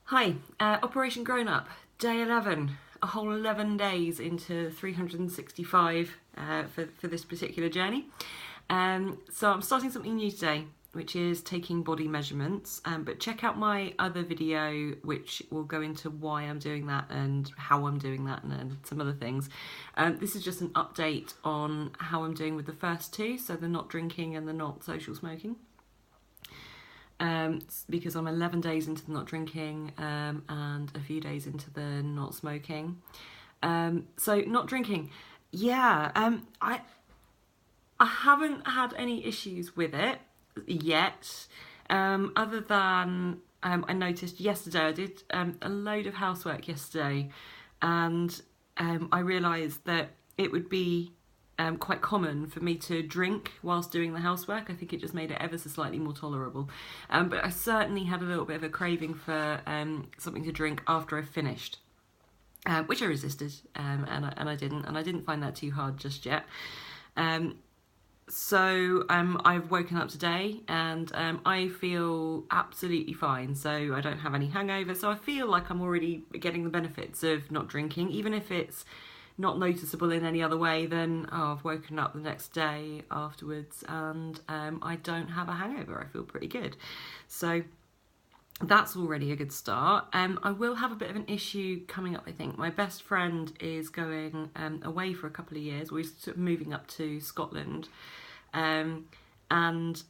Hi, Operation Grownup, day 11, a whole 11 days into 365 for this particular journey. So I'm starting something new today, which is taking body measurements, but check out my other video which will go into why I'm doing that and how I'm doing that and some other things. This is just an update on how I'm doing with the first two, so the not drinking and the not social smoking. Because I'm 11 days into the not drinking and a few days into the not smoking. So not drinking, yeah, I haven't had any issues with it yet, other than I noticed yesterday, I did a load of housework yesterday, and I realised that it would be quite common for me to drink whilst doing the housework. I think it just made it ever so slightly more tolerable. But I certainly had a little bit of a craving for something to drink after I finished, which I resisted, and I didn't find that too hard just yet. So I've woken up today and I feel absolutely fine. So I don't have any hangover. So I feel like I'm already getting the benefits of not drinking, even if it's not noticeable in any other way than I've woken up the next day afterwards and I don't have a hangover. I feel pretty good. So that's already a good start. I will have a bit of an issue coming up, I think. My best friend is going away for a couple of years. We're sort of moving up to Scotland. And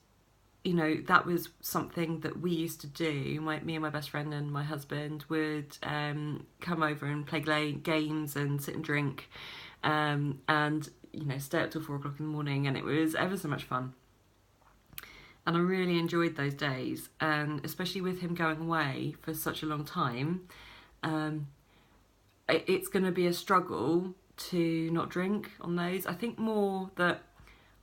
you know, that was something that we used to do. Me and my best friend and my husband would come over and play games and sit and drink, and you know, stay up till 4 o'clock in the morning, and it was ever so much fun. And I really enjoyed those days, and especially with him going away for such a long time, it's going to be a struggle to not drink on those. I think more that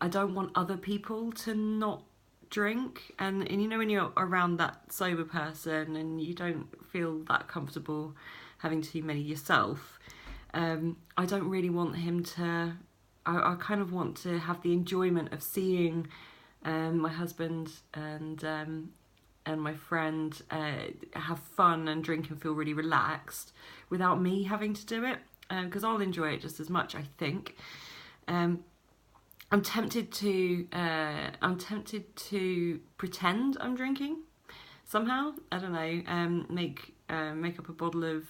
I don't want other people to not drink, and you know, when you're around that sober person and you don't feel that comfortable having too many yourself, I don't really want him to. I kind of want to have the enjoyment of seeing my husband and my friend have fun and drink and feel really relaxed without me having to do it, because I'll enjoy it just as much, I think. I'm tempted to pretend I'm drinking somehow. I don't know. Make up a bottle of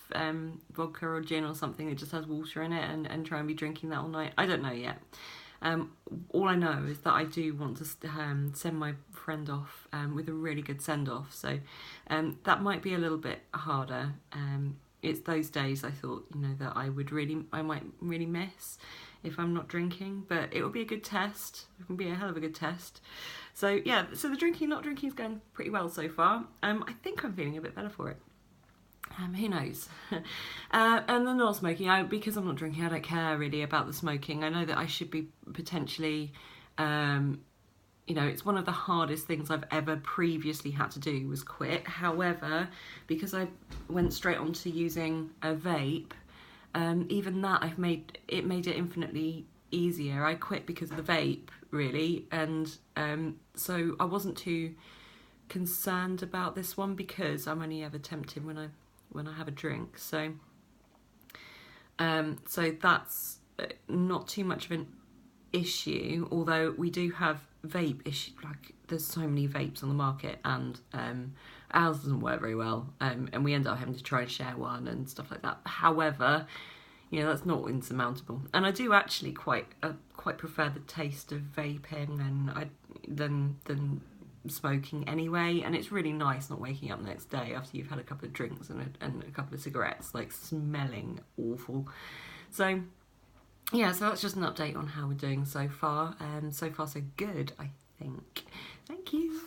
vodka or gin or something that just has water in it and try and be drinking that all night. I don't know yet. All I know is that I do want to send my friend off with a really good send off. So that might be a little bit harder. It's those days I thought, you know, that I might really miss if I'm not drinking, but it will be a good test. It can be a hell of a good test. So yeah, so the not drinking is going pretty well so far. I think I'm feeling a bit better for it. Who knows? And the not smoking, because I'm not drinking, I don't care really about the smoking. I know that I should be potentially, you know, it's one of the hardest things I've ever previously had to do was quit. However, because I went straight on to using a vape, even that made it infinitely easier. I quit because of the vape, really, and so I wasn't too concerned about this one because I'm only ever tempted when I have a drink. So so that's not too much of an issue, although we do have vape issue. Like, there's so many vapes on the market, and ours doesn't work very well, and we end up having to try and share one and stuff like that. However, you know, that's not insurmountable, and I do actually quite prefer the taste of vaping than smoking anyway. And it's really nice not waking up the next day after you've had a couple of drinks and a couple of cigarettes, like smelling awful. So yeah, so that's just an update on how we're doing so far. So far so good, I think. Thank you.